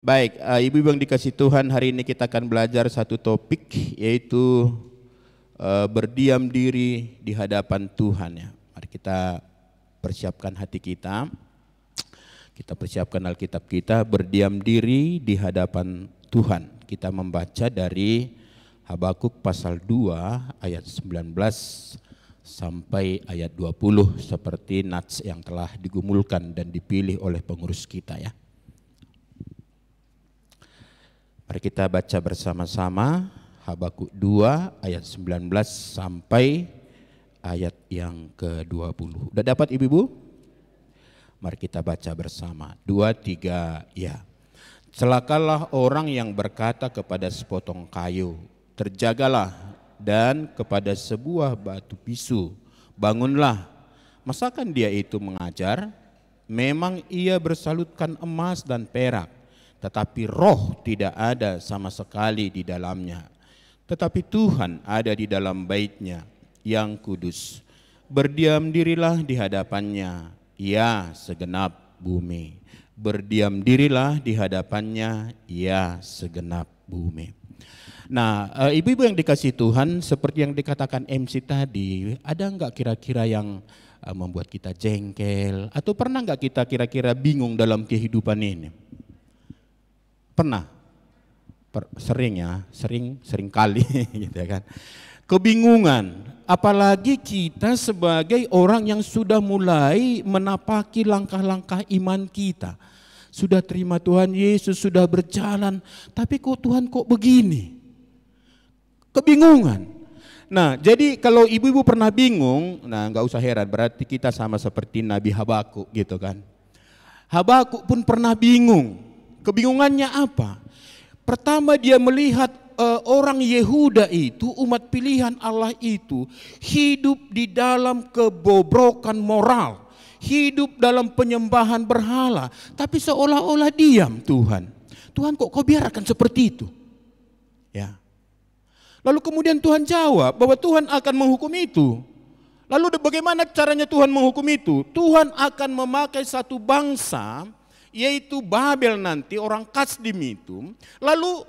Baik, ibu-ibu yang dikasih Tuhan, hari ini kita akan belajar satu topik, yaitu berdiam diri di hadapan Tuhan ya. Mari kita persiapkan hati kita, kita persiapkan Alkitab kita, berdiam diri di hadapan Tuhan. Kita membaca dari Habakuk pasal 2 ayat 19 sampai ayat 20 seperti nats yang telah digumulkan dan dipilih oleh pengurus kita ya. Mari kita baca bersama-sama Habakuk 2 ayat 19 sampai ayat yang ke-20. Udah dapat ibu-ibu? Mari kita baca bersama. 2, 3, ya. Celakalah orang yang berkata kepada sepotong kayu, terjagalah, dan kepada sebuah batu bisu, bangunlah. Masakan dia itu mengajar? Memang ia bersalutkan emas dan perak, tetapi roh tidak ada sama sekali di dalamnya. Tetapi Tuhan ada di dalam bait-Nya yang kudus. Berdiam dirilah di hadapannya, ya segenap bumi. Berdiam dirilah di hadapannya, ya segenap bumi. Nah, ibu-ibu yang dikasih Tuhan, seperti yang dikatakan MC tadi, ada enggak kira-kira yang membuat kita jengkel? Atau pernah enggak kita kira-kira bingung dalam kehidupan ini? Pernah, sering kali gitu ya kan. Kebingungan, apalagi kita sebagai orang yang sudah mulai menapaki langkah-langkah iman kita. Sudah terima Tuhan Yesus, sudah berjalan, tapi kok Tuhan kok begini? Kebingungan. Nah, jadi kalau ibu-ibu pernah bingung, nah nggak usah heran, berarti kita sama seperti Nabi Habakuk gitu kan. Habakuk pun pernah bingung. Kebingungannya apa? Pertama dia melihat orang Yehuda itu, umat pilihan Allah itu hidup di dalam kebobrokan moral, hidup dalam penyembahan berhala, tapi seolah-olah diam Tuhan. Tuhan kok kau biarkan seperti itu? Ya. Lalu kemudian Tuhan jawab bahwa Tuhan akan menghukum itu. Lalu bagaimana caranya Tuhan menghukum itu? Tuhan akan memakai satu bangsa, yaitu Babel nanti, orang Kasdim itu. Lalu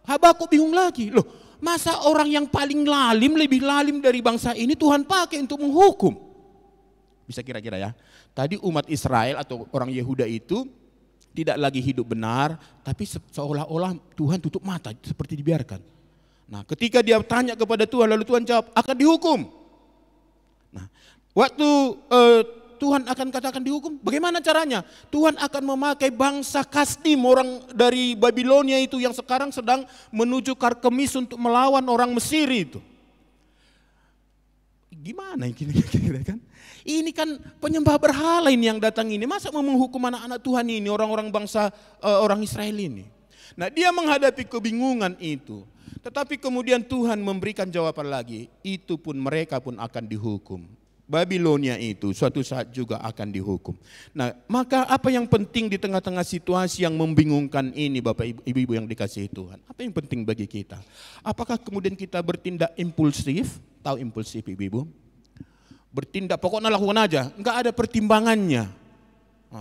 Habakuk bingung lagi, loh masa orang yang paling lalim, lebih lalim dari bangsa ini Tuhan pakai untuk menghukum? Bisa kira-kira ya, tadi umat Israel atau orang Yehuda itu tidak lagi hidup benar, tapi seolah-olah Tuhan tutup mata seperti dibiarkan. Nah ketika dia tanya kepada Tuhan, lalu Tuhan jawab akan dihukum. Nah waktu Tuhan akan katakan dihukum, bagaimana caranya? Tuhan akan memakai bangsa Kasdim, orang dari Babilonia itu yang sekarang sedang menuju Karkemis untuk melawan orang Mesir itu. Gimana kira-kira kan? Ini kan penyembah berhala ini yang datang ini, masa mau menghukum anak-anak Tuhan ini, orang-orang bangsa orang Israel ini. Nah dia menghadapi kebingungan itu, tetapi kemudian Tuhan memberikan jawaban lagi, itu pun mereka pun akan dihukum. Babilonia itu suatu saat juga akan dihukum. Nah, maka apa yang penting di tengah-tengah situasi yang membingungkan ini, Bapak Ibu yang dikasihi Tuhan? Apa yang penting bagi kita? Apakah kemudian kita bertindak impulsif? Tahu impulsif Ibu-ibu? Bertindak pokoknya lakukan aja, enggak ada pertimbangannya.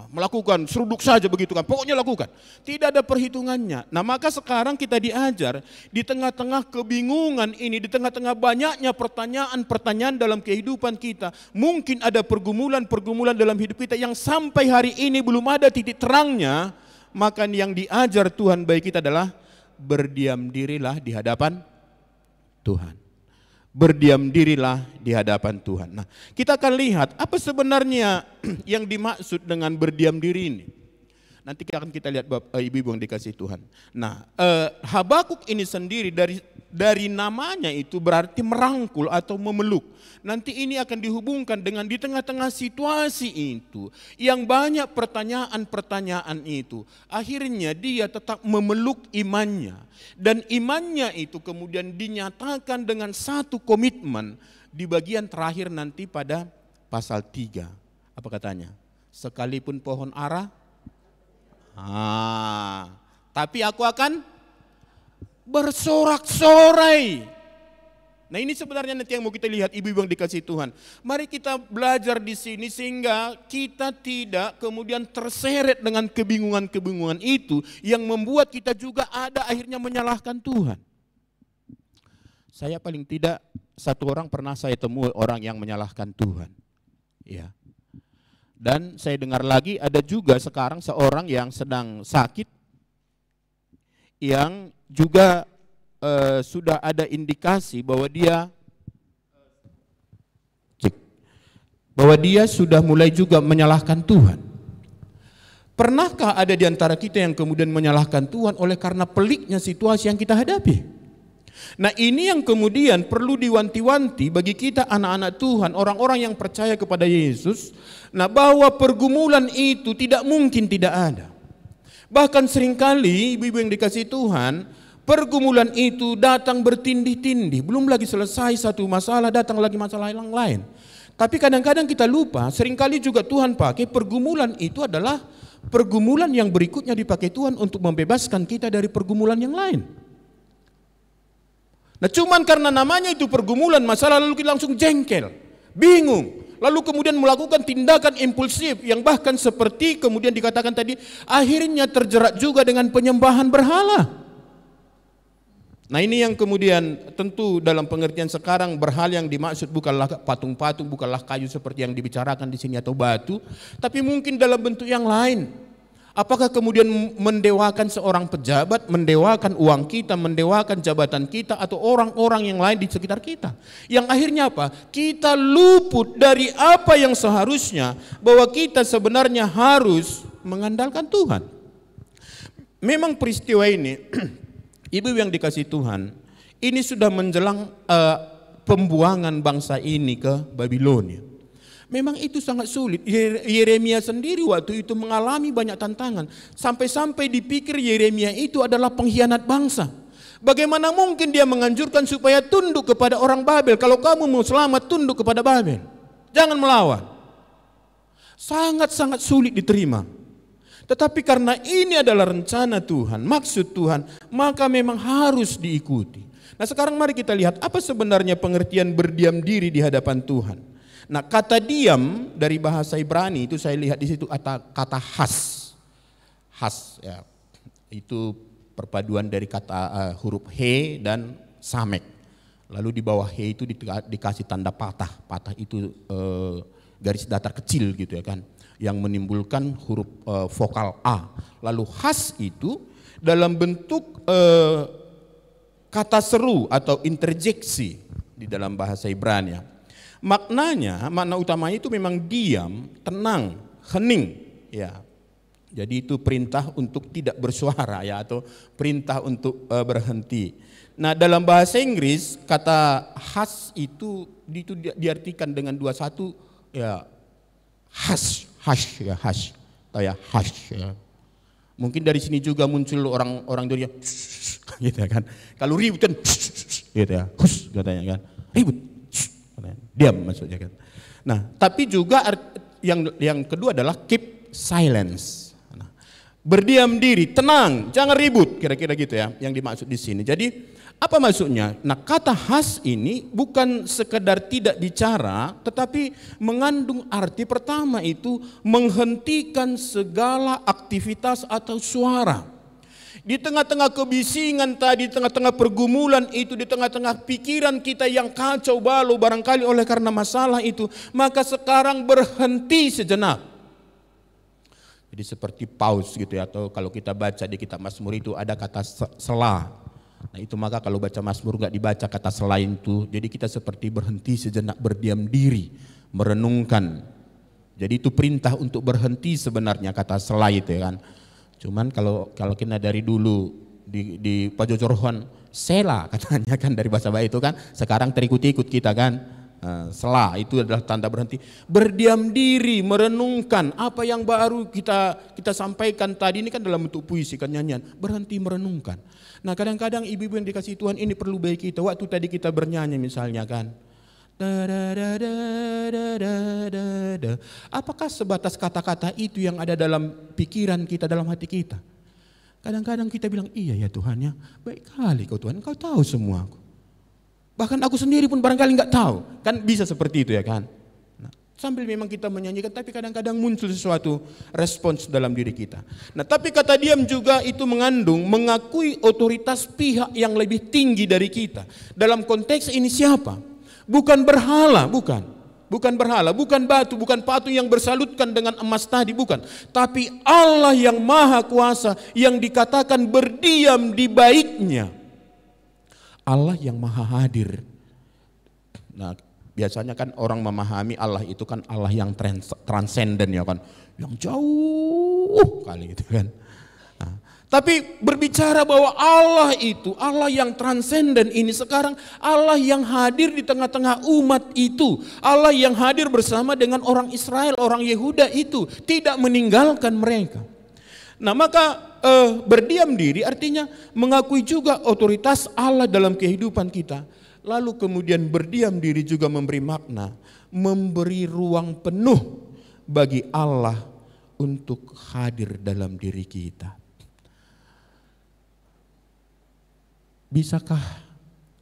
Melakukan seruduk saja begitu kan, pokoknya lakukan, tidak ada perhitungannya. Nah maka sekarang kita diajar di tengah-tengah kebingungan ini, di tengah-tengah banyaknya pertanyaan-pertanyaan dalam kehidupan kita, mungkin ada pergumulan-pergumulan dalam hidup kita yang sampai hari ini belum ada titik terangnya. Maka yang diajar Tuhan bagi kita adalah berdiam dirilah di hadapan Tuhan. Berdiam dirilah di hadapan Tuhan. Nah, kita akan lihat apa sebenarnya yang dimaksud dengan berdiam diri ini. Nanti akan kita lihat ibu-ibu yang dikasih Tuhan. Nah, Habakuk ini sendiri dari namanya itu berarti merangkul atau memeluk. Nanti ini akan dihubungkan dengan di tengah-tengah situasi itu yang banyak pertanyaan-pertanyaan itu. Akhirnya dia tetap memeluk imannya. Dan imannya itu kemudian dinyatakan dengan satu komitmen di bagian terakhir nanti pada pasal 3. Apa katanya? Sekalipun pohon ara, tapi aku akan bersorak-sorai. Nah ini sebenarnya nanti yang mau kita lihat ibu-ibu yang dikasihi Tuhan. Mari kita belajar di sini sehingga kita tidak kemudian terseret dengan kebingungan-kebingungan itu yang membuat kita juga ada akhirnya menyalahkan Tuhan. Saya paling tidak satu orang pernah saya temui orang yang menyalahkan Tuhan. Ya. Dan saya dengar lagi ada juga sekarang seorang yang sedang sakit yang juga sudah ada indikasi bahwa dia sudah mulai juga menyalahkan Tuhan. Pernahkah ada di antara kita yang kemudian menyalahkan Tuhan oleh karena peliknya situasi yang kita hadapi? Nah ini yang kemudian perlu diwanti-wanti bagi kita anak-anak Tuhan, orang-orang yang percaya kepada Yesus. Nah bahwa pergumulan itu tidak mungkin tidak ada. Bahkan seringkali ibu-ibu yang dikasihi Tuhan, pergumulan itu datang bertindih-tindih. Belum lagi selesai satu masalah, datang lagi masalah yang lain. Tapi kadang-kadang kita lupa, seringkali juga Tuhan pakai pergumulan itu adalah pergumulan yang berikutnya dipakai Tuhan untuk membebaskan kita dari pergumulan yang lain. Nah cuman karena namanya itu pergumulan masalah lalu kita langsung jengkel, bingung. Lalu kemudian melakukan tindakan impulsif yang bahkan seperti kemudian dikatakan tadi akhirnya terjerat juga dengan penyembahan berhala. Nah ini yang kemudian tentu dalam pengertian sekarang berhala yang dimaksud bukanlah patung-patung, bukanlah kayu seperti yang dibicarakan di sini atau batu, tapi mungkin dalam bentuk yang lain. Apakah kemudian mendewakan seorang pejabat, mendewakan uang kita, mendewakan jabatan kita atau orang-orang yang lain di sekitar kita. Yang akhirnya apa? Kita luput dari apa yang seharusnya bahwa kita sebenarnya harus mengandalkan Tuhan. Memang peristiwa ini ibu yang dikasihi Tuhan, ini sudah menjelang pembuangan bangsa ini ke Babilonia. Memang itu sangat sulit. Yeremia sendiri waktu itu mengalami banyak tantangan. Sampai-sampai dipikir Yeremia itu adalah pengkhianat bangsa. Bagaimana mungkin dia menganjurkan supaya tunduk kepada orang Babel. Kalau kamu mau selamat tunduk kepada Babel. Jangan melawan. Sangat-sangat sulit diterima. Tetapi karena ini adalah rencana Tuhan, maksud Tuhan, maka memang harus diikuti. Nah sekarang mari kita lihat apa sebenarnya pengertian berdiam diri di hadapan Tuhan. Nah kata diam dari bahasa Ibrani itu saya lihat di situ kata has. Has ya, itu perpaduan dari kata huruf he dan samek. Lalu di bawah he itu dikasih tanda patah. Patah itu garis datar kecil gitu ya kan, yang menimbulkan huruf vokal A. Lalu has itu dalam bentuk kata seru atau interjeksi di dalam bahasa Ibrani. Maknanya, makna utama itu memang diam, tenang, hening. Ya, jadi itu perintah untuk tidak bersuara ya, atau perintah untuk berhenti. Nah dalam bahasa Inggris kata has itu diartikan dengan dua satu ya, hush ya, hush atau ya hush ya. Mungkin dari sini juga muncul orang Indonesia gitu ya kan. Kalau ribut kan gitu ya, hush katanya kan. Ribut, diam maksudnya kan. Nah, tapi juga yang kedua adalah keep silence. Nah, berdiam diri, tenang, jangan ribut, kira-kira gitu ya yang dimaksud di sini. Jadi apa maksudnya? Nah kata has ini bukan sekedar tidak bicara, tetapi mengandung arti pertama itu menghentikan segala aktivitas atau suara. Di tengah-tengah kebisingan tadi, di tengah-tengah pergumulan itu, di tengah-tengah pikiran kita yang kacau balau barangkali oleh karena masalah itu, maka sekarang berhenti sejenak. Jadi seperti pause gitu ya, atau kalau kita baca di kitab Mazmur itu ada kata selah. Nah itu maka kalau baca Mazmur enggak dibaca kata selain itu, jadi kita seperti berhenti sejenak, berdiam diri, merenungkan. Jadi itu perintah untuk berhenti sebenarnya kata selai itu ya kan. Cuman kalau kita dari dulu di Pajojorohan sela katanya kan dari bahasa Baik itu kan, sekarang terikut-ikut kita kan. Selah itu adalah tanda berhenti, berdiam diri, merenungkan apa yang baru kita sampaikan tadi ini kan dalam bentuk puisi kan, nyanyian, berhenti merenungkan. Nah kadang-kadang ibu-ibu yang dikasih Tuhan ini perlu bagi kita, waktu tadi kita bernyanyi misalnya kan, apakah sebatas kata-kata itu yang ada dalam pikiran kita, dalam hati kita? Kadang-kadang kita bilang iya ya Tuhan ya, baik kali kau Tuhan, kau tahu semua aku. Bahkan aku sendiri pun barangkali nggak tahu. Kan bisa seperti itu ya kan. Nah, sambil memang kita menyanyikan, tapi kadang-kadang muncul sesuatu respons dalam diri kita. Nah, tapi kata diam juga itu mengandung mengakui otoritas pihak yang lebih tinggi dari kita. Dalam konteks ini siapa? Bukan berhala, bukan. Bukan berhala, bukan batu, bukan patung yang bersalutkan dengan emas tadi, bukan. Tapi Allah yang maha kuasa yang dikatakan berdiam di baitnya. Allah yang maha hadir. Nah, biasanya kan orang memahami Allah itu kan Allah yang transenden ya kan, yang jauh kali gitu kan. Nah, tapi berbicara bahwa Allah itu Allah yang transenden ini sekarang Allah yang hadir di tengah-tengah umat itu, Allah yang hadir bersama dengan orang Israel, orang Yehuda itu, tidak meninggalkan mereka. Nah, maka berdiam diri artinya mengakui juga otoritas Allah dalam kehidupan kita. Lalu kemudian berdiam diri juga memberi makna, memberi ruang penuh bagi Allah untuk hadir dalam diri kita. Bisakah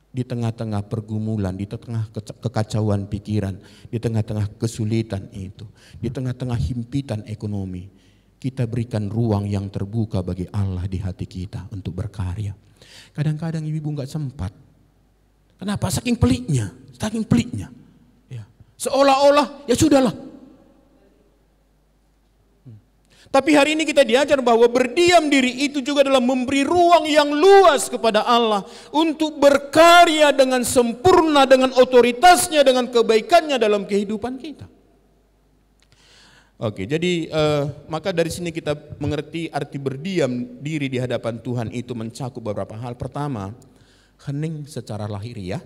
di tengah-tengah pergumulan, di tengah kekacauan pikiran, di tengah-tengah kesulitan itu, di tengah-tengah himpitan ekonomi, kita berikan ruang yang terbuka bagi Allah di hati kita untuk berkarya? Kadang-kadang ibu nggak sempat. Kenapa? Saking peliknya, saking peliknya. Ya. Seolah-olah ya sudahlah. Tapi hari ini kita diajar bahwa berdiam diri itu juga adalah memberi ruang yang luas kepada Allah untuk berkarya dengan sempurna, dengan otoritasnya, dengan kebaikannya dalam kehidupan kita. Oke, jadi maka dari sini kita mengerti arti berdiam diri di hadapan Tuhan itu mencakup beberapa hal. Pertama, hening secara lahiriah,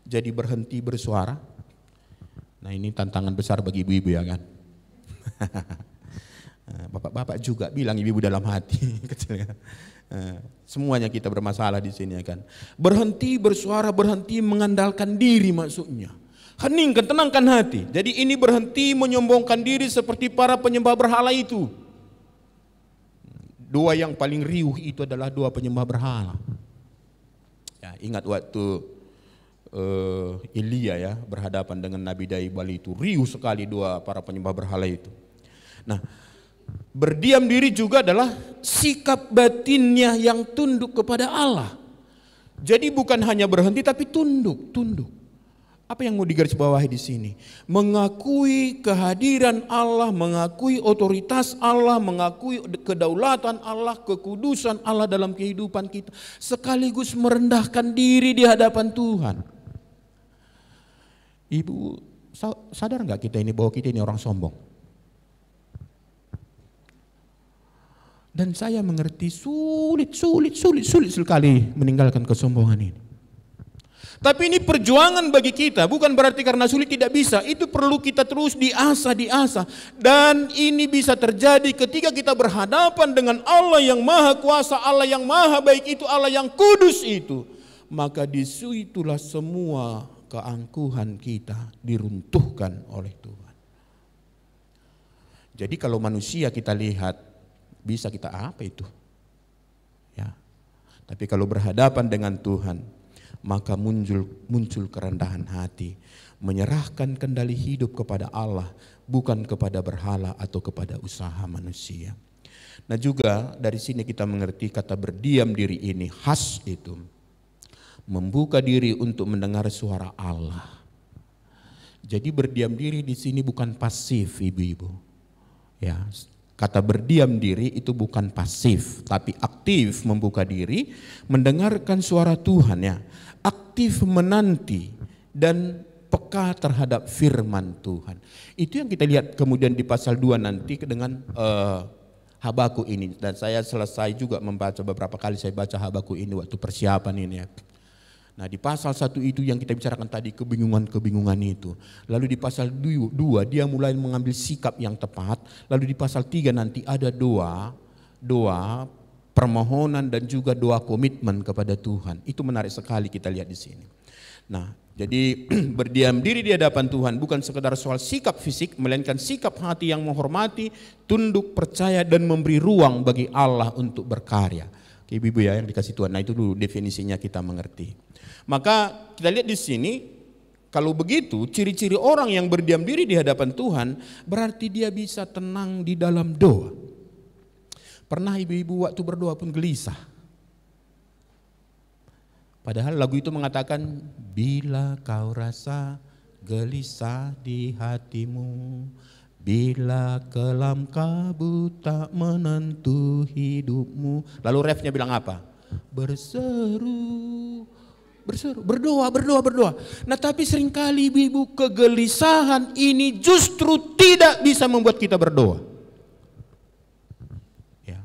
jadi berhenti bersuara. Nah, ini tantangan besar bagi ibu-ibu ya kan. Bapak-bapak juga bilang ibu-ibu dalam hati. Semuanya kita bermasalah di sini ya kan. Berhenti bersuara, berhenti mengandalkan diri maksudnya. Heningkan, tenangkan hati. Jadi ini berhenti menyombongkan diri seperti para penyembah berhala itu. Dua yang paling riuh itu adalah dua penyembah berhala. Ya, ingat waktu Elia ya berhadapan dengan Nabi Daibal itu, riuh sekali dua para penyembah berhala itu. Nah, berdiam diri juga adalah sikap batinnya yang tunduk kepada Allah. Jadi bukan hanya berhenti tapi tunduk. Apa yang mau digarisbawahi di sini? Mengakui kehadiran Allah, mengakui otoritas Allah, mengakui kedaulatan Allah, kekudusan Allah dalam kehidupan kita, sekaligus merendahkan diri di hadapan Tuhan. Ibu sadar nggak kita ini bahwa kita ini orang sombong? Dan saya mengerti sulit sekali meninggalkan kesombongan ini. Tapi ini perjuangan bagi kita, bukan berarti karena sulit tidak bisa. Itu perlu kita terus diasah. Dan ini bisa terjadi ketika kita berhadapan dengan Allah yang maha kuasa, Allah yang maha baik itu, Allah yang kudus itu. Maka disitulah semua keangkuhan kita diruntuhkan oleh Tuhan. Jadi kalau manusia kita lihat, bisa kita apa itu? Ya. Tapi kalau berhadapan dengan Tuhan, maka muncul kerendahan hati, menyerahkan kendali hidup kepada Allah, bukan kepada berhala atau kepada usaha manusia. Nah juga dari sini kita mengerti kata berdiam diri ini khas itu membuka diri untuk mendengar suara Allah. Jadi berdiam diri di sini bukan pasif, ibu-ibu. Ya, kata berdiam diri itu bukan pasif, tapi aktif membuka diri, mendengarkan suara Tuhan ya. Aktif menanti dan peka terhadap firman Tuhan. Itu yang kita lihat kemudian di pasal 2 nanti dengan Habakuk ini. Dan saya selesai juga membaca beberapa kali, saya baca Habakuk ini waktu persiapan ini ya. Nah di pasal 1 itu yang kita bicarakan tadi, kebingungan itu. Lalu di pasal 2 dia mulai mengambil sikap yang tepat. Lalu di pasal 3 nanti ada doa permohonan dan juga doa komitmen kepada Tuhan. Itu menarik sekali kita lihat di sini. Nah, jadi berdiam diri di hadapan Tuhan bukan sekedar soal sikap fisik, melainkan sikap hati yang menghormati, tunduk, percaya dan memberi ruang bagi Allah untuk berkarya. Ibu-ibu ya yang dikasih Tuhan. Nah itu dulu definisinya kita mengerti. Maka kita lihat di sini, kalau begitu ciri-ciri orang yang berdiam diri di hadapan Tuhan berarti dia bisa tenang di dalam doa. Pernah ibu-ibu waktu berdoa pun gelisah? Padahal lagu itu mengatakan, bila kau rasa gelisah di hatimu, bila kelam kabut tak menentu hidupmu. Lalu refnya bilang apa? Berseru, berdoa. Nah tapi seringkali ibu-ibu kegelisahan ini justru tidak bisa membuat kita berdoa. Ya.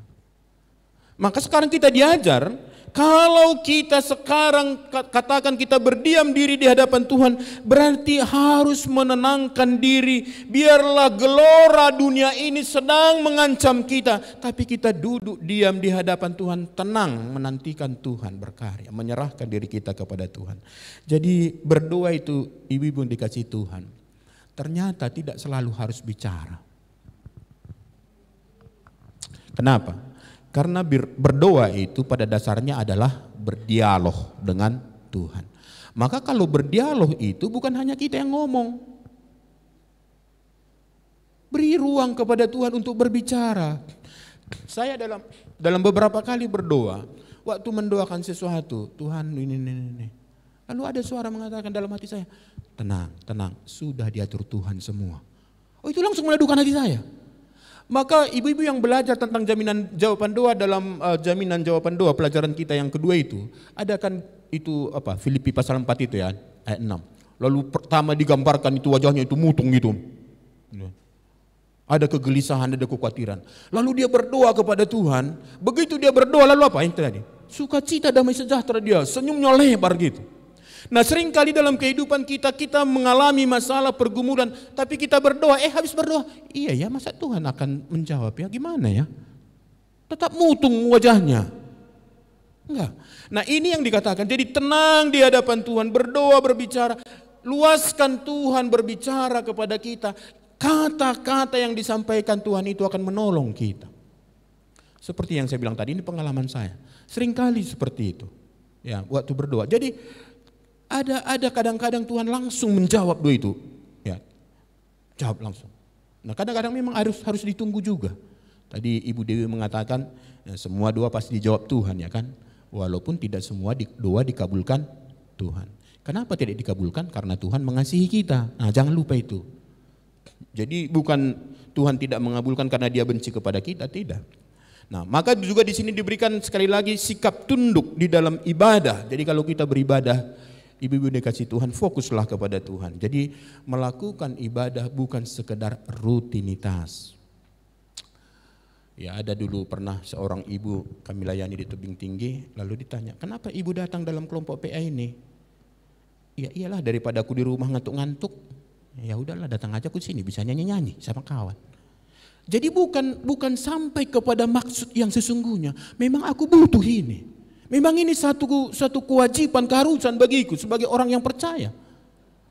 Maka sekarang kita diajar, kalau kita sekarang katakan kita berdiam diri di hadapan Tuhan, berarti harus menenangkan diri. Biarlah gelora dunia ini sedang mengancam kita, tapi kita duduk diam di hadapan Tuhan, tenang menantikan Tuhan berkarya, menyerahkan diri kita kepada Tuhan. Jadi berdoa itu ibu-ibu yang dikasih Tuhan, ternyata tidak selalu harus bicara. Kenapa? Karena berdoa itu pada dasarnya adalah berdialog dengan Tuhan. Maka kalau berdialog itu bukan hanya kita yang ngomong. Beri ruang kepada Tuhan untuk berbicara. Saya dalam beberapa kali berdoa, waktu mendoakan sesuatu, Tuhan ini. Lalu ada suara mengatakan dalam hati saya, tenang, sudah diatur Tuhan semua. Oh itu langsung meneduhkan hati saya. Maka ibu-ibu yang belajar tentang jaminan jawaban doa dalam jaminan jawaban doa pelajaran kita yang kedua itu, ada kan itu apa Filipi pasal 4 itu ya, ayat 6. Lalu pertama digambarkan itu wajahnya itu mutung gitu. Ada kegelisahan, ada kekhawatiran. Lalu dia berdoa kepada Tuhan. Begitu dia berdoa lalu apa yang tadi? Sukacita, damai sejahtera dia, senyumnya lebar gitu. Nah seringkali dalam kehidupan kita mengalami masalah pergumulan, tapi kita berdoa, habis berdoa, iya ya masa Tuhan akan menjawab ya gimana ya? Tetap mutung wajahnya. Enggak. Nah ini yang dikatakan, jadi tenang di hadapan Tuhan, berdoa, berbicara, luaskan Tuhan berbicara kepada kita. Kata-kata yang disampaikan Tuhan itu akan menolong kita. Seperti yang saya bilang tadi, ini pengalaman saya. Seringkali seperti itu. Ya, waktu berdoa. Jadi ada kadang-kadang Tuhan langsung menjawab doa itu. Ya. Jawab langsung. Nah, kadang-kadang memang harus ditunggu juga. Tadi Ibu Dewi mengatakan ya, semua doa pasti dijawab Tuhan ya kan. Walaupun tidak semua doa dikabulkan Tuhan. Kenapa tidak dikabulkan? Karena Tuhan mengasihi kita. Nah, jangan lupa itu. Jadi bukan Tuhan tidak mengabulkan karena dia benci kepada kita, tidak. Nah, maka juga di sini diberikan sekali lagi sikap tunduk di dalam ibadah. Jadi kalau kita beribadah, ibu-ibu dikasih Tuhan, fokuslah kepada Tuhan. Jadi melakukan ibadah bukan sekedar rutinitas. Ya ada dulu pernah seorang ibu kami layani di Tebing Tinggi, lalu ditanya, kenapa ibu datang dalam kelompok PA ini? Ya iyalah daripada aku di rumah ngantuk-ngantuk, ya udahlah datang aja ke sini bisa nyanyi-nyanyi sama kawan. Jadi bukan sampai kepada maksud yang sesungguhnya. Memang aku butuh ini. Memang ini satu kewajiban, keharusan bagiku sebagai orang yang percaya.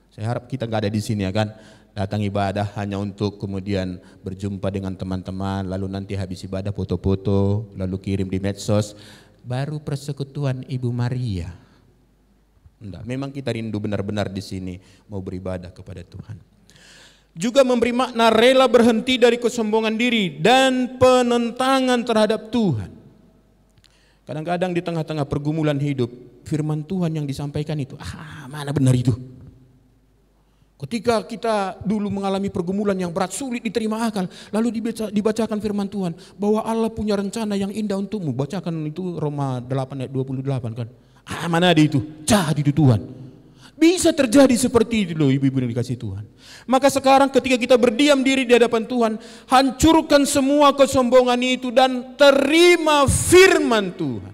Saya harap kita nggak ada di sini ya kan, datang ibadah hanya untuk kemudian berjumpa dengan teman-teman, lalu nanti habis ibadah foto-foto, lalu kirim di medsos, baru persekutuan Ibu Maria. Enggak, memang kita rindu benar-benar di sini mau beribadah kepada Tuhan. Juga memberi makna rela berhenti dari kesombongan diri dan penentangan terhadap Tuhan. Kadang-kadang di tengah-tengah pergumulan hidup, firman Tuhan yang disampaikan itu, mana benar itu? Ketika kita dulu mengalami pergumulan yang berat, sulit diterima akal, lalu dibacakan firman Tuhan, bahwa Allah punya rencana yang indah untukmu. Bacakan itu Roma 8 ayat 28 kan. Mana ada itu? Jadi itu Tuhan. Bisa terjadi seperti itu loh ibu-ibu yang dikasih Tuhan. Maka sekarang ketika kita berdiam diri di hadapan Tuhan, hancurkan semua kesombongan itu dan terima firman Tuhan.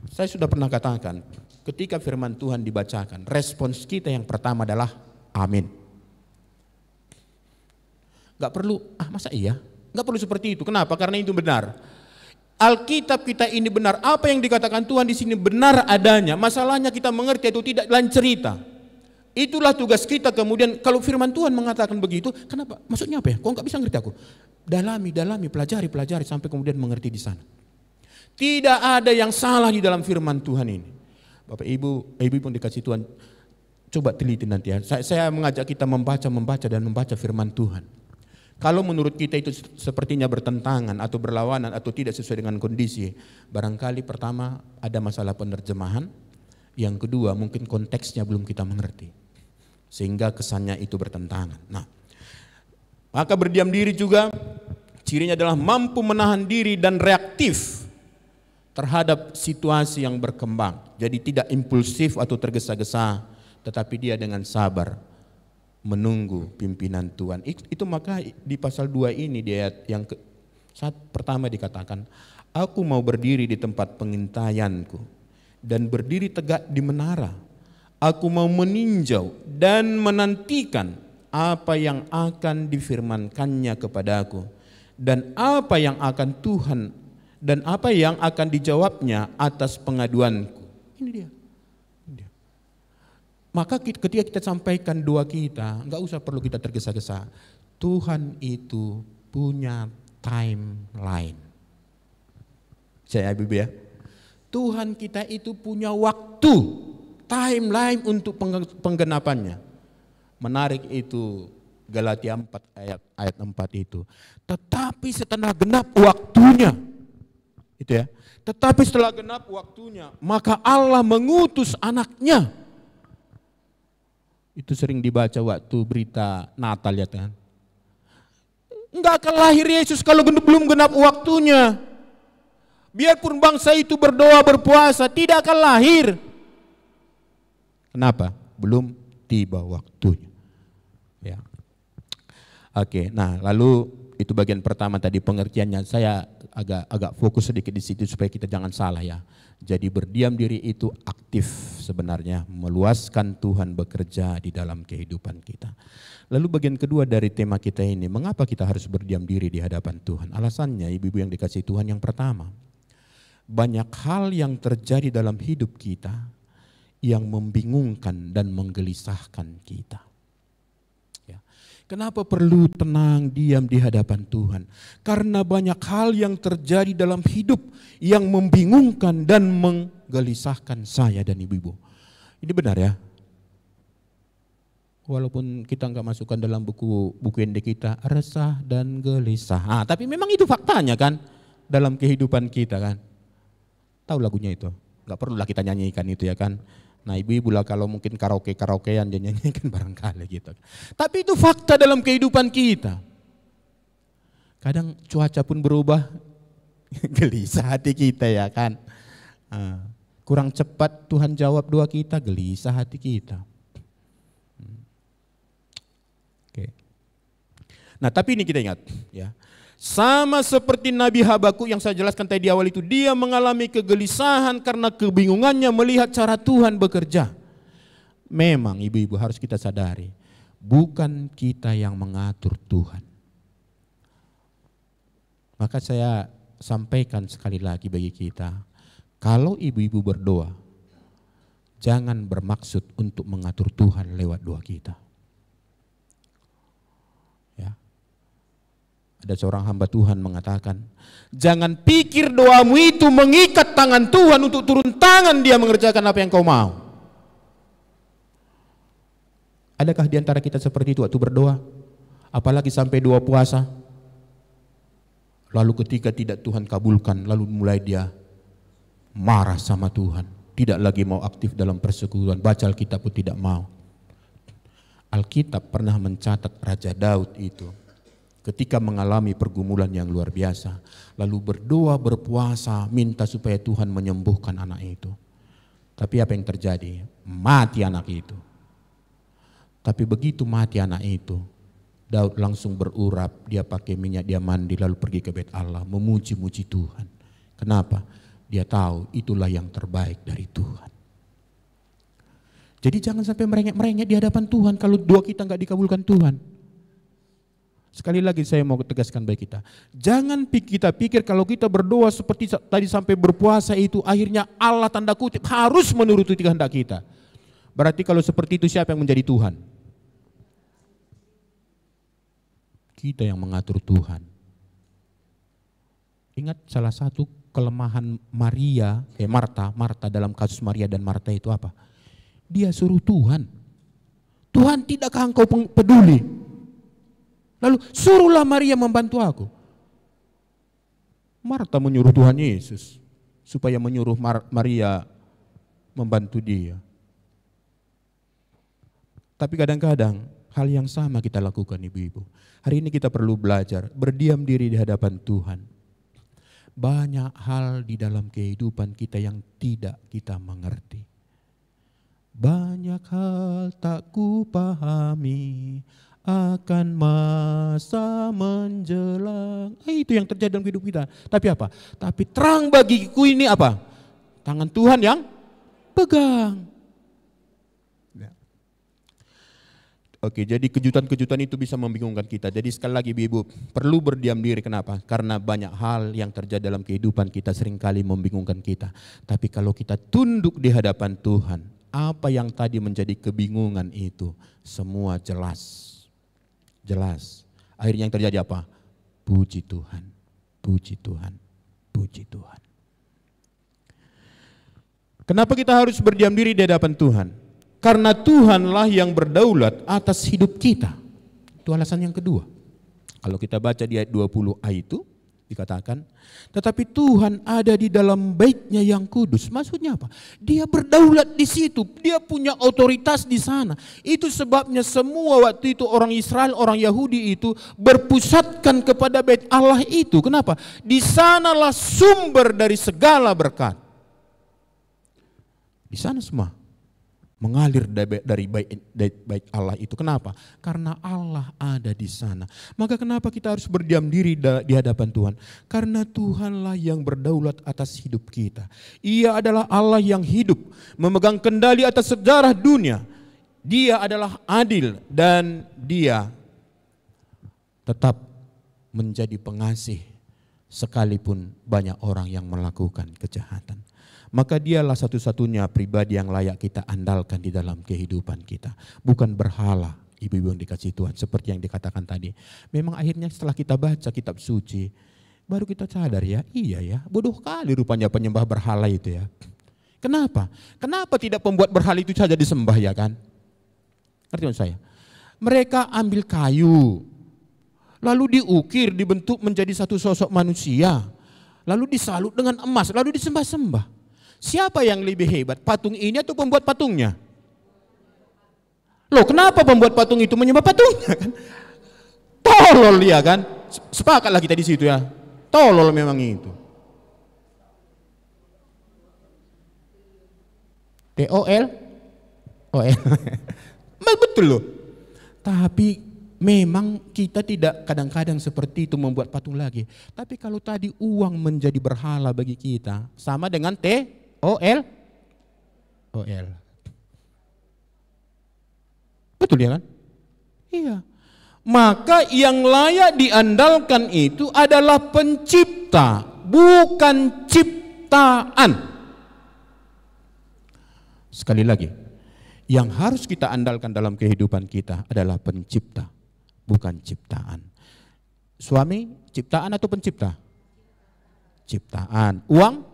Saya sudah pernah katakan, ketika firman Tuhan dibacakan, respons kita yang pertama adalah amin. Gak perlu, masa iya? Gak perlu seperti itu. Kenapa? Karena itu benar. Alkitab kita ini benar, apa yang dikatakan Tuhan di sini benar adanya. Masalahnya kita mengerti itu tidak lain cerita. Itulah tugas kita kemudian kalau firman Tuhan mengatakan begitu, kenapa? Maksudnya apa ya? Kok nggak bisa ngerti aku? Dalami, pelajari sampai kemudian mengerti di sana. Tidak ada yang salah di dalam firman Tuhan ini. Bapak Ibu pun dikasih Tuhan, coba teliti nanti ya. Saya mengajak kita membaca firman Tuhan. Kalau menurut kita itu sepertinya bertentangan atau berlawanan atau tidak sesuai dengan kondisi, barangkali pertama ada masalah penerjemahan, yang kedua mungkin konteksnya belum kita mengerti, sehingga kesannya itu bertentangan. Nah, maka berdiam diri juga cirinya adalah mampu menahan diri dan reaktif terhadap situasi yang berkembang. Jadi tidak impulsif atau tergesa-gesa, tetapi dia dengan sabar menunggu pimpinan Tuhan. Itu maka di pasal 2 ini di ayat yang saat pertama dikatakan, aku mau berdiri di tempat pengintaianku dan berdiri tegak di menara. Aku mau meninjau dan menantikan apa yang akan difirmankannya kepadaku dan apa yang akan Tuhan dan apa yang akan dijawabnya atas pengaduanku. Ini dia. Maka ketika kita sampaikan doa kita, enggak usah perlu kita tergesa-gesa. Tuhan itu punya timeline. Saya Ibu ya. Tuhan kita itu punya waktu, timeline untuk penggenapannya. Menarik itu Galatia 4 ayat 4 itu. Tetapi setelah genap waktunya, itu ya. Tetapi setelah genap waktunya, maka Allah mengutus anaknya. Itu sering dibaca waktu berita Natal ya kan. Enggak akan lahir Yesus kalau belum genap waktunya. Biarpun bangsa itu berdoa berpuasa, tidak akan lahir. Kenapa? Belum tiba waktunya. Ya. Oke, nah lalu itu bagian pertama tadi pengertiannya. Saya agak fokus sedikit di situ supaya kita jangan salah ya. Jadi berdiam diri itu aktif sebenarnya, meluaskan Tuhan bekerja di dalam kehidupan kita. Lalu bagian kedua dari tema kita ini, mengapa kita harus berdiam diri di hadapan Tuhan? Alasannya ibu-ibu yang dikasih Tuhan, yang pertama, banyak hal yang terjadi dalam hidup kita yang membingungkan dan menggelisahkan kita. Kenapa perlu tenang, diam di hadapan Tuhan? Karena banyak hal yang terjadi dalam hidup yang membingungkan dan menggelisahkan saya dan ibu-ibu. Ini benar ya? Walaupun kita enggak masukkan dalam buku ND kita, resah dan gelisah. Tapi memang itu faktanya kan, dalam kehidupan kita kan. Tahu lagunya itu? Enggak perlulah kita nyanyikan itu ya kan. Nah ibu-ibu lah kalau mungkin karaokean dia nyanyikan barangkali gitu. Tapi itu fakta dalam kehidupan kita. Kadang cuaca pun berubah, gelisah hati kita ya kan. Kurang cepat Tuhan jawab doa kita, gelisah hati kita. Oke. Nah tapi ini kita ingat ya. Sama seperti Nabi Habakuk yang saya jelaskan tadi di awal itu, dia mengalami kegelisahan karena kebingungannya melihat cara Tuhan bekerja. Memang ibu-ibu harus kita sadari, bukan kita yang mengatur Tuhan. Maka saya sampaikan sekali lagi bagi kita, kalau ibu-ibu berdoa, jangan bermaksud untuk mengatur Tuhan lewat doa kita. Ada seorang hamba Tuhan mengatakan, jangan pikir doamu itu mengikat tangan Tuhan untuk turun tangan dia mengerjakan apa yang kau mau. Adakah di antara kita seperti itu waktu berdoa? Apalagi sampai doa puasa. Lalu ketika tidak Tuhan kabulkan, lalu mulai dia marah sama Tuhan. Tidak lagi mau aktif dalam persekutuan, baca Alkitab pun tidak mau. Alkitab pernah mencatat Raja Daud itu. Ketika mengalami pergumulan yang luar biasa, lalu berdoa, berpuasa, minta supaya Tuhan menyembuhkan anak itu. Tapi apa yang terjadi? Mati anak itu. Tapi begitu mati anak itu, Daud langsung berurap, dia pakai minyak, dia mandi, lalu pergi ke bait Allah, memuji-muji Tuhan. Kenapa? Dia tahu itulah yang terbaik dari Tuhan. Jadi jangan sampai merengek-merengek di hadapan Tuhan kalau doa kita enggak dikabulkan Tuhan. Sekali lagi saya mau tegaskan bagi kita, jangan kita pikir kalau kita berdoa seperti tadi sampai berpuasa itu akhirnya Allah tanda kutip harus menuruti kehendak kita. Berarti kalau seperti itu siapa yang menjadi Tuhan? Kita yang mengatur Tuhan. Ingat salah satu kelemahan Marta dalam kasus Maria dan Marta itu apa? Dia suruh Tuhan. Tuhan, tidakkah engkau peduli? Lalu suruhlah Maria membantu aku. Marta menyuruh Tuhan Yesus supaya menyuruh Maria membantu dia. Tapi kadang-kadang hal yang sama kita lakukan, ibu-ibu. Hari ini kita perlu belajar berdiam diri di hadapan Tuhan. Banyak hal di dalam kehidupan kita yang tidak kita mengerti. Banyak hal tak kupahami akan masa menjelang. Itu yang terjadi dalam hidup kita. Tapi apa? Tapi terang bagiku ini apa? Tangan Tuhan yang pegang. Oke, jadi kejutan-kejutan itu bisa membingungkan kita. Jadi sekali lagi ibu, perlu berdiam diri. Kenapa? Karena banyak hal yang terjadi dalam kehidupan kita seringkali membingungkan kita. Tapi kalau kita tunduk di hadapan Tuhan, apa yang tadi menjadi kebingungan itu semua jelas. Jelas. Akhirnya yang terjadi apa? Puji Tuhan, puji Tuhan, puji Tuhan. Kenapa kita harus berdiam diri di hadapan Tuhan? Karena Tuhanlah yang berdaulat atas hidup kita. Itu alasan yang kedua. Kalau kita baca di ayat 20a itu dikatakan, tetapi Tuhan ada di dalam bait-Nya yang kudus. Maksudnya apa? Dia berdaulat di situ. Dia punya otoritas di sana. Itu sebabnya semua waktu itu orang Israel, orang Yahudi itu berpusatkan kepada bait Allah itu. Kenapa? Di sanalah sumber dari segala berkat. Di sana semua mengalir dari bait Allah itu. Kenapa? Karena Allah ada di sana. Maka kenapa kita harus berdiam diri di hadapan Tuhan? Karena Tuhanlah yang berdaulat atas hidup kita. Ia adalah Allah yang hidup, memegang kendali atas sejarah dunia. Dia adalah adil dan Dia tetap menjadi pengasih sekalipun banyak orang yang melakukan kejahatan. Maka dialah satu-satunya pribadi yang layak kita andalkan di dalam kehidupan kita. Bukan berhala, ibu-ibu yang dikasih Tuhan. Seperti yang dikatakan tadi. Memang akhirnya setelah kita baca kitab suci, baru kita sadar ya, iya ya, bodoh kali rupanya penyembah berhala itu ya. Kenapa? Kenapa tidak pembuat berhala itu saja disembah ya kan? Ngerti maksud saya? Mereka ambil kayu, lalu diukir, dibentuk menjadi satu sosok manusia. Lalu disalut dengan emas, lalu disembah-sembah. Siapa yang lebih hebat, patung ini atau pembuat patungnya? Loh, kenapa pembuat patung itu menyembah patungnya kan? Tolol dia kan? Sepakatlah kita di situ ya. Tolol memang itu. TOL? Betul loh. Tapi memang kita tidak kadang-kadang seperti itu membuat patung lagi. Tapi kalau tadi uang menjadi berhala bagi kita, sama dengan TOL. Betul ya kan? Iya. Maka yang layak diandalkan itu adalah pencipta, bukan ciptaan. Sekali lagi, yang harus kita andalkan dalam kehidupan kita adalah pencipta, bukan ciptaan. Suami, ciptaan atau pencipta? Ciptaan. Uang?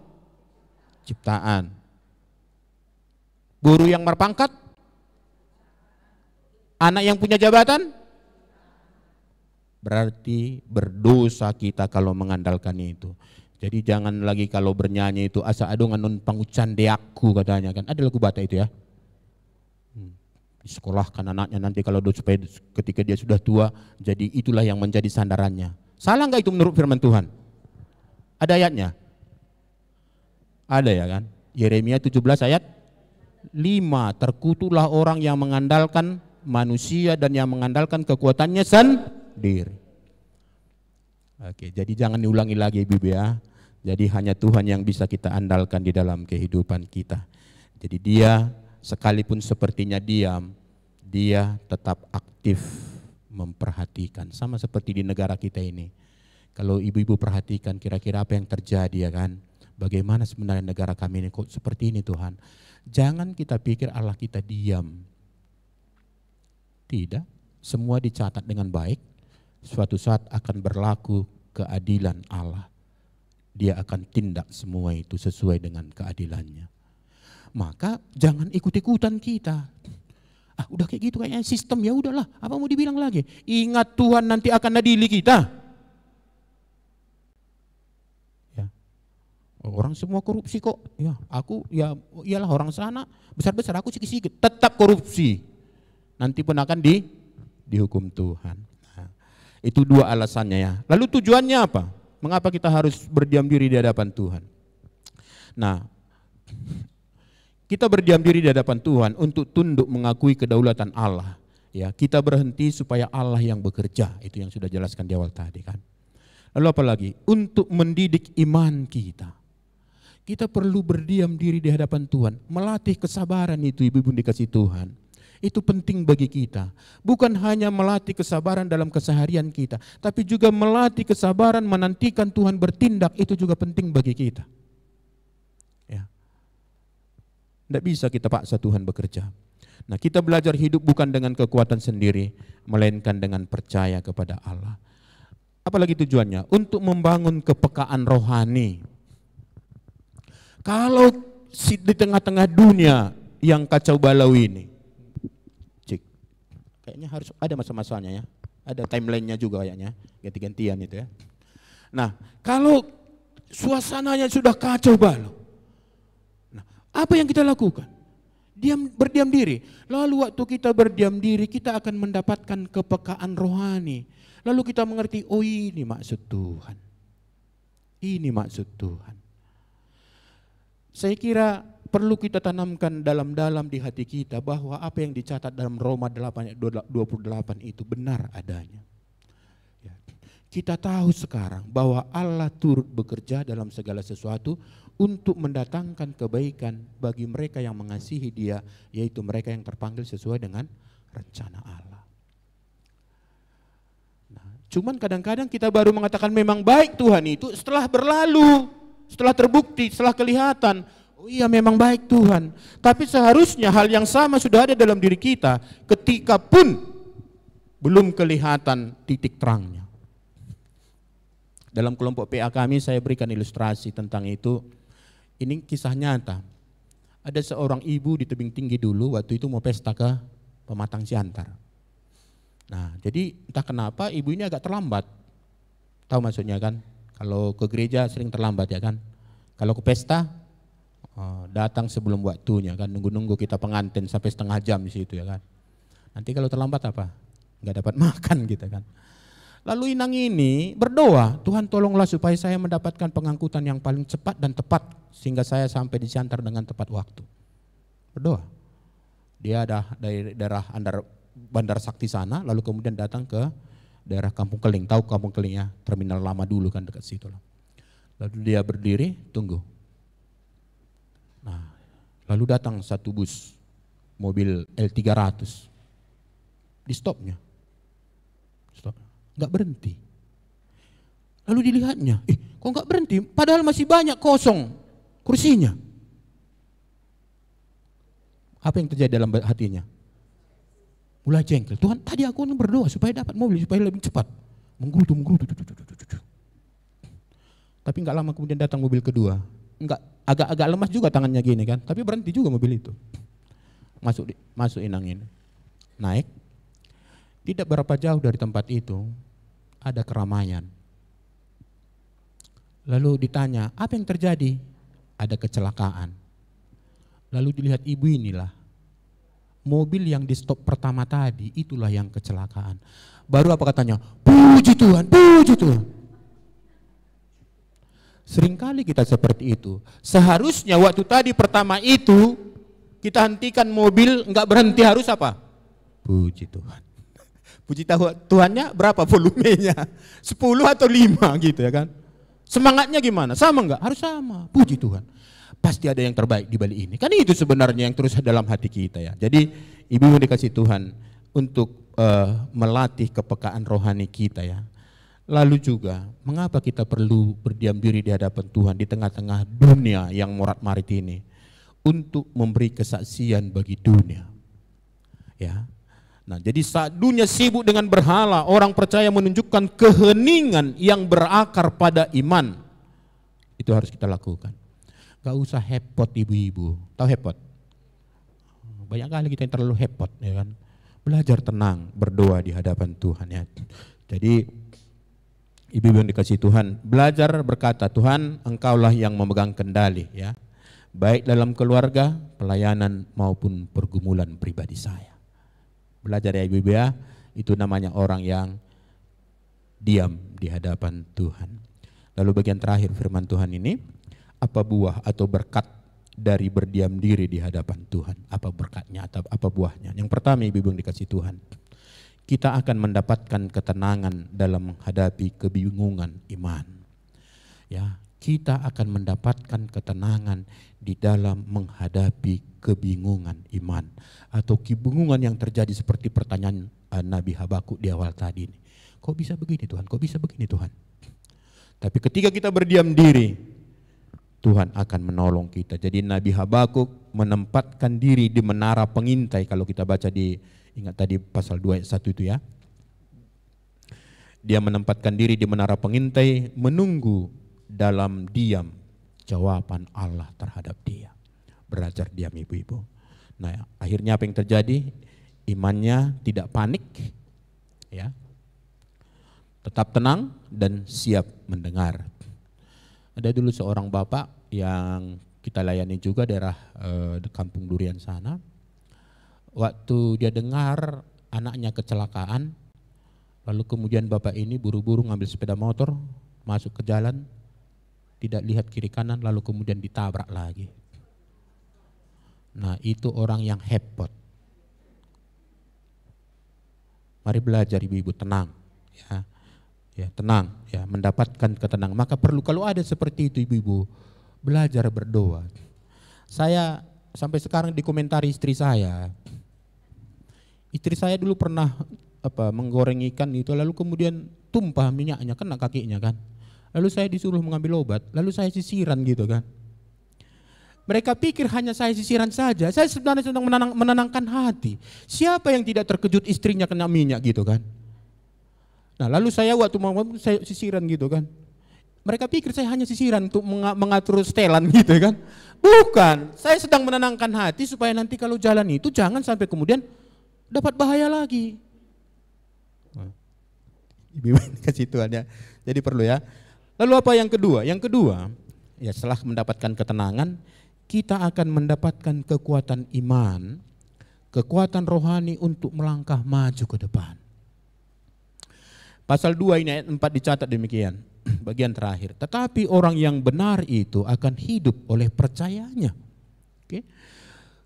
Ciptaan. Guru yang berpangkat? Anak yang punya jabatan? Berarti berdosa kita kalau mengandalkan itu. Jadi jangan lagi kalau bernyanyi itu asa adongan non pangucan deakku katanya kan. Ada lagu Batak itu ya. Disekolahkan anaknya nanti kalau supaya ketika dia sudah tua, jadi itulah yang menjadi sandarannya. Salah nggak itu menurut firman Tuhan? Ada ayatnya? Ada ya kan? Yeremia 17 ayat 5, terkutuklah orang yang mengandalkan manusia dan yang mengandalkan kekuatannya sendiri. Oke, jadi jangan diulangi lagi Ibu ya. Jadi hanya Tuhan yang bisa kita andalkan di dalam kehidupan kita. Jadi Dia sekalipun sepertinya diam, Dia tetap aktif memperhatikan. Sama seperti di negara kita ini. Kalau ibu-ibu perhatikan kira-kira apa yang terjadi ya kan. Bagaimana sebenarnya negara kami ini kok seperti ini Tuhan. Jangan kita pikir Allah kita diam. Tidak, semua dicatat dengan baik. Suatu saat akan berlaku keadilan Allah. Dia akan tindak semua itu sesuai dengan keadilannya. Maka jangan ikut-ikutan kita. Ah, udah kayak gitu kayaknya sistem, ya udahlah, apa mau dibilang lagi? Ingat Tuhan nanti akan adili kita. Ya. Orang semua korupsi kok. Ya, aku ya iyalah orang sana besar-besar, aku sikit-sikit, tetap korupsi. Nanti pun akan dihukum Tuhan. Nah, itu dua alasannya ya. Lalu tujuannya apa? Mengapa kita harus berdiam diri di hadapan Tuhan? Nah, kita berdiam diri di hadapan Tuhan untuk tunduk mengakui kedaulatan Allah. Ya, kita berhenti supaya Allah yang bekerja. Itu yang sudah jelaskan di awal tadi kan. Lalu apa lagi? Untuk mendidik iman kita. Kita perlu berdiam diri di hadapan Tuhan, melatih kesabaran itu ibu-ibu dikasih Tuhan. Itu penting bagi kita. Bukan hanya melatih kesabaran dalam keseharian kita, tapi juga melatih kesabaran menantikan Tuhan bertindak, itu juga penting bagi kita. Ya. Tidak bisa kita paksa Tuhan bekerja. Nah, kita belajar hidup bukan dengan kekuatan sendiri, melainkan dengan percaya kepada Allah. Apalagi tujuannya? Untuk membangun kepekaan rohani. Kalau di tengah-tengah dunia yang kacau balau ini, kayaknya harus ada masa-masanya ya, ada timelinenya juga kayaknya, ganti-gantian itu ya. Nah, kalau suasananya sudah kacau balau, nah, apa yang kita lakukan? Berdiam diri. Lalu waktu kita berdiam diri, kita akan mendapatkan kepekaan rohani. Lalu kita mengerti, oh ini maksud Tuhan. Ini maksud Tuhan. Saya kira perlu kita tanamkan dalam-dalam di hati kita bahwa apa yang dicatat dalam Roma 8 ayat 28 itu benar adanya. Ya. Kita tahu sekarang bahwa Allah turut bekerja dalam segala sesuatu untuk mendatangkan kebaikan bagi mereka yang mengasihi Dia, yaitu mereka yang terpanggil sesuai dengan rencana Allah. Nah, cuman kadang-kadang kita baru mengatakan memang baik Tuhan itu setelah berlalu, setelah terbukti, setelah kelihatan. Oh iya memang baik Tuhan, tapi seharusnya hal yang sama sudah ada dalam diri kita ketika pun belum kelihatan titik terangnya. Dalam kelompok PA kami saya berikan ilustrasi tentang itu. Ini kisah nyata. Ada seorang ibu di tebing tinggi dulu waktu itu mau pesta ke Pematang Siantar. Nah, jadi entah kenapa ibu ini agak terlambat. Tahu maksudnya kan? Kalau ke gereja sering terlambat ya kan? Kalau ke pesta datang sebelum waktunya kan, nunggu-nunggu kita pengantin sampai setengah jam di situ ya kan. Nanti kalau terlambat apa? Nggak dapat makan gitu kan. Lalu inang ini berdoa, Tuhan tolonglah supaya saya mendapatkan pengangkutan yang paling cepat dan tepat sehingga saya sampai di Siantar dengan tepat waktu. Berdoa. Dia ada dari daerah Bandar Sakti sana, lalu kemudian datang ke daerah Kampung Keling. Tahu Kampung Keling ya? Terminal lama dulu kan dekat situ. Lalu dia berdiri, tunggu. Nah, lalu datang satu bus, mobil L300, di stopnya, nggak berhenti. Lalu dilihatnya, kok nggak berhenti? Padahal masih banyak kosong kursinya. Apa yang terjadi dalam hatinya? Mulai jengkel. Tuhan, tadi aku berdoa supaya dapat mobil, supaya lebih cepat. Menggerutu. Tapi nggak lama kemudian datang mobil kedua. Agak lemas juga tangannya gini kan, tapi berhenti juga mobil itu. Masuk inang ini. Naik. Tidak berapa jauh dari tempat itu ada keramaian. Lalu ditanya, apa yang terjadi? Ada kecelakaan. Lalu dilihat ibu inilah. Mobil yang di stop pertama tadi itulah yang kecelakaan. Baru apa katanya? Puji Tuhan, puji Tuhan. Seringkali kita seperti itu. Seharusnya waktu tadi pertama itu kita hentikan mobil, enggak berhenti, harus apa? Puji Tuhan. Puji Tuhannya berapa volumenya? 10 atau 5 gitu ya kan? Semangatnya gimana? Sama enggak? Harus sama. Puji Tuhan. Pasti ada yang terbaik di balik ini. Kan itu sebenarnya yang terus dalam hati kita ya. Jadi ibu dikasih Tuhan untuk melatih kepekaan rohani kita ya. Lalu juga, mengapa kita perlu berdiam diri di hadapan Tuhan di tengah-tengah dunia yang morat-marit ini? Untuk memberi kesaksian bagi dunia. Ya. Nah, jadi saat dunia sibuk dengan berhala, orang percaya menunjukkan keheningan yang berakar pada iman. Itu harus kita lakukan. Gak usah hepot ibu-ibu. Tahu hepot? Banyak kali kita yang terlalu hepot, ya kan. Belajar tenang, berdoa di hadapan Tuhan, ya. Jadi ibu-ibu yang dikasihi Tuhan, belajar berkata, Tuhan Engkaulah yang memegang kendali, ya. Baik dalam keluarga, pelayanan maupun pergumulan pribadi saya. Belajar ya ibu-ibu ya, itu namanya orang yang diam di hadapan Tuhan. Lalu bagian terakhir firman Tuhan ini, apa buah atau berkat dari berdiam diri di hadapan Tuhan? Apa berkatnya atau apa buahnya? Yang pertama ibu-ibu yang dikasihi Tuhan, kita akan mendapatkan ketenangan dalam menghadapi kebingungan iman. Ya, kita akan mendapatkan ketenangan di dalam menghadapi kebingungan iman atau kebingungan yang terjadi seperti pertanyaan Nabi Habakuk di awal tadi ini. Kok bisa begini Tuhan? Kok bisa begini Tuhan? Tapi ketika kita berdiam diri, Tuhan akan menolong kita. Jadi Nabi Habakuk menempatkan diri di menara pengintai. Kalau kita baca di, ingat tadi pasal 2 ayat 1 itu ya. Dia menempatkan diri di menara pengintai, menunggu dalam diam jawaban Allah terhadap dia. Belajar diam ibu-ibu. Nah, akhirnya apa yang terjadi? Imannya tidak panik, ya. Tetap tenang dan siap mendengar. Ada dulu seorang bapak yang kita layani juga daerah Kampung Durian sana. Waktu dia dengar anaknya kecelakaan, lalu kemudian bapak ini buru-buru ngambil sepeda motor, masuk ke jalan, tidak lihat kiri kanan, lalu kemudian ditabrak lagi. Nah, itu orang yang hepot. Mari belajar ibu-ibu tenang, ya. Ya, tenang, ya, mendapatkan ketenangan. Maka perlu kalau ada seperti itu ibu-ibu, belajar berdoa. Saya sampai sekarang dikomentari istri saya. Istri saya dulu pernah menggoreng ikan itu, lalu kemudian tumpah minyaknya kena kakinya kan. Lalu saya disuruh mengambil obat, lalu saya sisiran gitu kan. Mereka pikir hanya saya sisiran saja. Saya sebenarnya sedang menenangkan hati. Siapa yang tidak terkejut istrinya kena minyak gitu kan. Nah, lalu saya waktu mau saya sisiran gitu kan. Mereka pikir saya hanya sisiran untuk mengatur setelan gitu kan. Bukan, saya sedang menenangkan hati supaya nanti kalau jalan itu jangan sampai kemudian dapat bahaya lagi. Ibu kasih Tuhan ya. Jadi perlu ya. Lalu apa yang kedua? Yang kedua, ya setelah mendapatkan ketenangan, kita akan mendapatkan kekuatan iman, kekuatan rohani untuk melangkah maju ke depan. Pasal 2 ini ayat 4 dicatat demikian, bagian terakhir. Tetapi orang yang benar itu akan hidup oleh percayanya. Oke.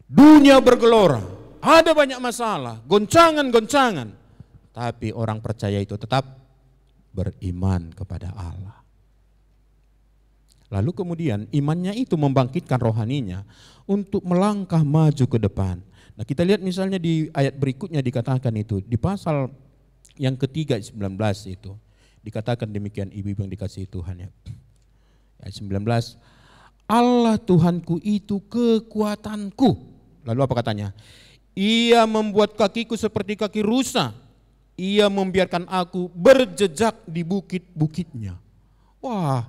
Dunia bergelora, ada banyak masalah, goncangan-goncangan. Tapi orang percaya itu tetap beriman kepada Allah. Lalu kemudian imannya itu membangkitkan rohaninya untuk melangkah maju ke depan. Nah, kita lihat misalnya di ayat berikutnya dikatakan itu, di pasal yang ketiga 19 itu dikatakan demikian ibu-ibu yang dikasihi Tuhan ya. Ayat 19, Allah Tuhanku itu kekuatanku. Lalu apa katanya? Ia membuat kakiku seperti kaki rusa. Ia membiarkan aku berjejak di bukit-bukitnya. Wah,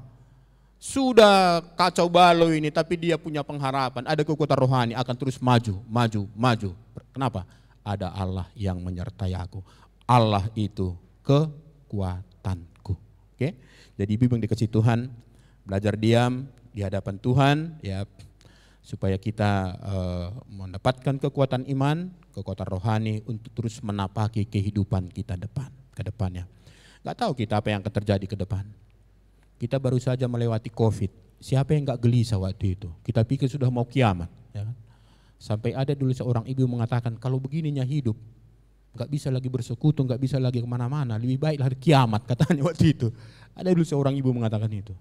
sudah kacau balau ini, tapi dia punya pengharapan. Ada kekuatan rohani, akan terus maju, maju, maju. Kenapa? Ada Allah yang menyertai aku. Allah itu kekuatanku. Oke? Jadi ibu yang dikasihi Tuhan, belajar diam di hadapan Tuhan ya, supaya kita mendapatkan kekuatan iman, kekuatan rohani untuk terus menapaki kehidupan kita ke depannya. Gak tahu kita apa yang akan terjadi ke depan. Kita baru saja melewati COVID. Siapa yang gak gelisah waktu itu? Kita pikir sudah mau kiamat. Ya kan? Sampai ada dulu seorang ibu mengatakan, kalau begininya hidup, gak bisa lagi bersekutu, gak bisa lagi kemana-mana, lebih baiklah kiamat katanya waktu itu. Ada dulu seorang ibu mengatakan itu.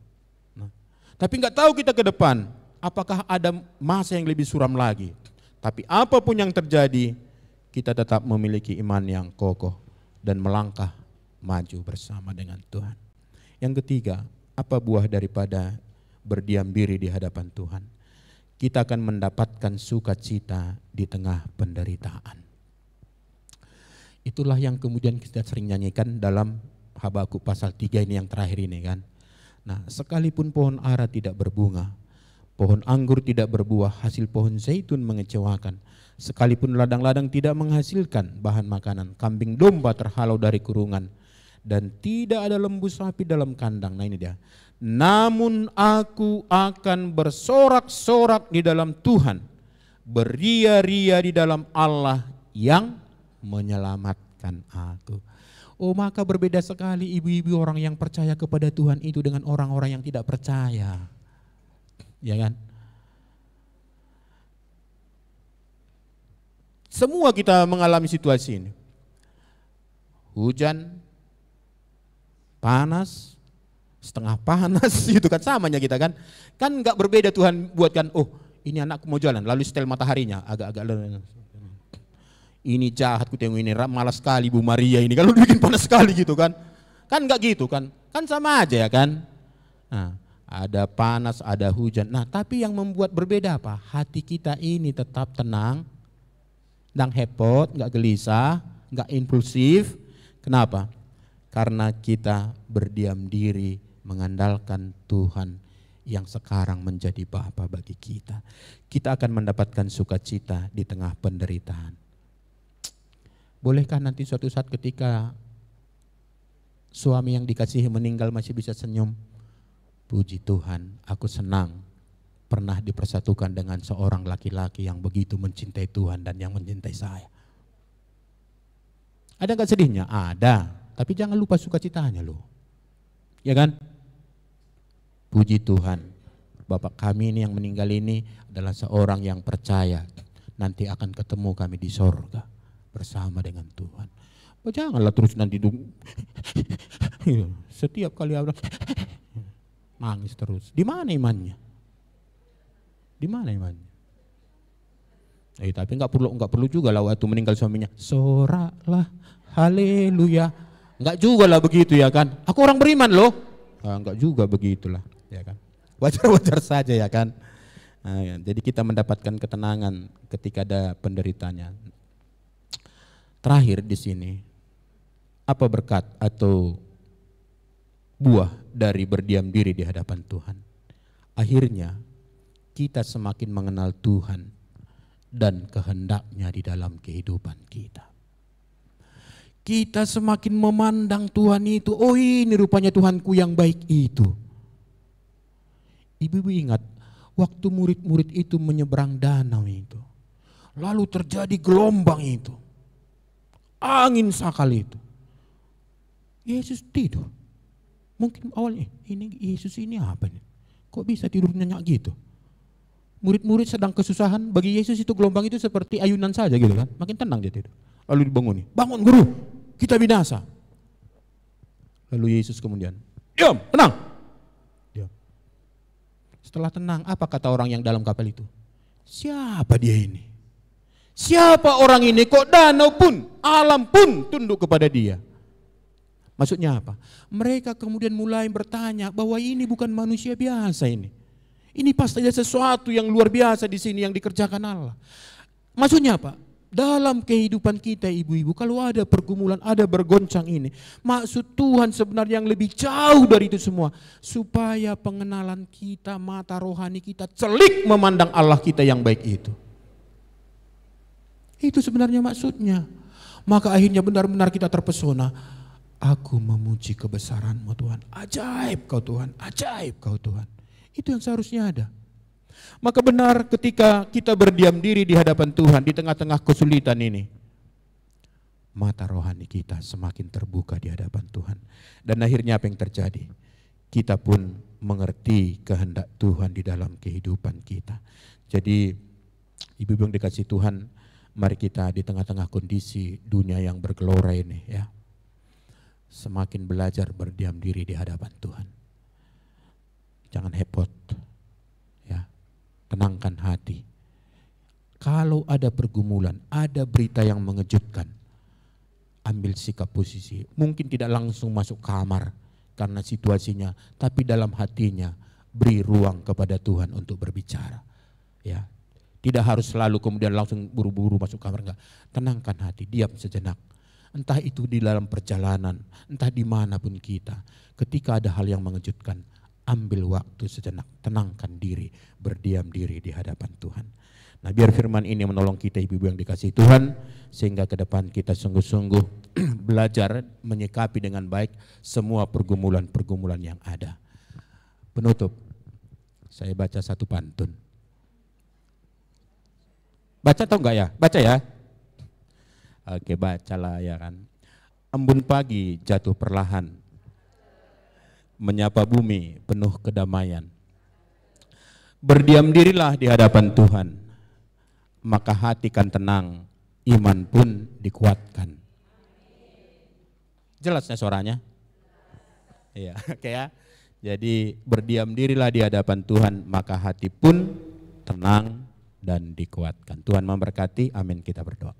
Nah, tapi gak tahu kita ke depan, apakah ada masa yang lebih suram lagi. Tapi apapun yang terjadi, kita tetap memiliki iman yang kokoh dan melangkah maju bersama dengan Tuhan. Yang ketiga, apa buah daripada berdiam diri di hadapan Tuhan? Kita akan mendapatkan sukacita di tengah penderitaan. Itulah yang kemudian kita sering nyanyikan dalam Habakuk pasal 3 ini yang terakhir ini kan. Nah, sekalipun pohon ara tidak berbunga, pohon anggur tidak berbuah, hasil pohon zaitun mengecewakan. Sekalipun ladang-ladang tidak menghasilkan bahan makanan, kambing domba terhalau dari kurungan, dan tidak ada lembu sapi dalam kandang. Nah ini dia. Namun aku akan bersorak-sorak di dalam Tuhan, beria-ria di dalam Allah yang menyelamatkan aku. Oh, maka berbeda sekali ibu-ibu orang yang percaya kepada Tuhan itu dengan orang-orang yang tidak percaya. Ya kan? Semua kita mengalami situasi ini. Hujan, panas, setengah panas, itu kan samanya kita kan. Kan enggak berbeda Tuhan buatkan, oh ini anakku mau jalan, lalu setel mataharinya agak-agak. Ini jahat, ku tengok ini malas sekali Bu Maria ini, kalau bikin panas sekali gitu kan. Kan enggak gitu kan, kan sama aja ya kan. Nah, ada panas, ada hujan. Nah tapi yang membuat berbeda apa? Hati kita ini tetap tenang, enggak hepot, enggak gelisah, enggak impulsif. Kenapa? Karena kita berdiam diri mengandalkan Tuhan yang sekarang menjadi Bapa bagi kita. Kita akan mendapatkan sukacita di tengah penderitaan. Bolehkah nanti suatu saat ketika suami yang dikasihi meninggal masih bisa senyum? Puji Tuhan, aku senang pernah dipersatukan dengan seorang laki-laki yang begitu mencintai Tuhan dan yang mencintai saya. Ada gak sedihnya? Ada, tapi jangan lupa sukacitanya loh. Ya kan? Puji Tuhan, Bapak kami ini yang meninggal ini adalah seorang yang percaya nanti akan ketemu kami di sorga bersama dengan Tuhan. Oh, janganlah terus nanti setiap kali nangis terus. Di mana imannya? Di mana imannya? Tapi enggak perlu juga lah waktu meninggal suaminya. Soraklah, haleluya. Enggak juga lah begitu ya kan. Aku orang beriman loh. Enggak juga begitulah, ya kan. Wajar-wajar saja ya kan. Nah, ya, jadi kita mendapatkan ketenangan ketika ada penderitanya. Terakhir di sini, apa berkat atau buah dari berdiam diri di hadapan Tuhan? Akhirnya kita semakin mengenal Tuhan dan kehendaknya di dalam kehidupan kita. Kita semakin memandang Tuhan itu, oh ini rupanya Tuhanku yang baik itu. Ibu-ibu ingat, waktu murid-murid itu menyeberang danau itu, lalu terjadi gelombang itu, angin sakali itu. Yesus tidur. Mungkin awalnya, ini Yesus ini apa nih? Kok bisa tidur nyenyak gitu? Murid-murid sedang kesusahan, bagi Yesus itu gelombang itu seperti ayunan saja gitu kan. Makin tenang dia tidur. Lalu dibanguni, bangun guru, kita binasa. Lalu Yesus kemudian, diam, tenang. Diam. Setelah tenang, apa kata orang yang dalam kapal itu? Siapa dia ini? Siapa orang ini kok danau pun, alam pun tunduk kepada dia? Maksudnya apa? Mereka kemudian mulai bertanya bahwa ini bukan manusia biasa ini. Ini pasti ada sesuatu yang luar biasa di sini yang dikerjakan Allah. Maksudnya apa? Dalam kehidupan kita ibu-ibu, kalau ada pergumulan, ada bergoncang ini, maksud Tuhan sebenarnya yang lebih jauh dari itu semua, supaya pengenalan kita, mata rohani kita celik memandang Allah kita yang baik itu. Itu sebenarnya maksudnya. Maka akhirnya benar-benar kita terpesona. Aku memuji kebesaran-Mu Tuhan. Ajaib Kau Tuhan, ajaib Kau Tuhan. Itu yang seharusnya ada. Maka benar ketika kita berdiam diri di hadapan Tuhan di tengah-tengah kesulitan ini, mata rohani kita semakin terbuka di hadapan Tuhan. Dan akhirnya apa yang terjadi? Kita pun mengerti kehendak Tuhan di dalam kehidupan kita. Jadi ibu-ibu yang dikasih Tuhan, mari kita di tengah-tengah kondisi dunia yang bergelora ini ya, semakin belajar berdiam diri di hadapan Tuhan. Jangan hepot, ya, tenangkan hati. Kalau ada pergumulan, ada berita yang mengejutkan, ambil sikap posisi. Mungkin tidak langsung masuk kamar karena situasinya, tapi dalam hatinya beri ruang kepada Tuhan untuk berbicara. Ya, tidak harus selalu kemudian langsung buru-buru masuk kamar, enggak. Tenangkan hati, diam sejenak. Entah itu di dalam perjalanan, entah dimanapun kita. Ketika ada hal yang mengejutkan, ambil waktu sejenak, tenangkan diri, berdiam diri di hadapan Tuhan. Nah, biar firman ini menolong kita ibu-ibu yang dikasihi Tuhan, sehingga ke depan kita sungguh-sungguh belajar menyikapi dengan baik semua pergumulan-pergumulan yang ada. Penutup, saya baca satu pantun. Baca atau enggak ya? Baca ya? Oke, bacalah ya kan. Embun pagi jatuh perlahan, menyapa bumi penuh kedamaian. Berdiam dirilah di hadapan Tuhan, maka hati kan tenang, iman pun dikuatkan. Jelasnya suaranya? Iya, oke ya. Jadi berdiam dirilah di hadapan Tuhan, maka hati pun tenang dan dikuatkan. Tuhan memberkati, amin, kita berdoa.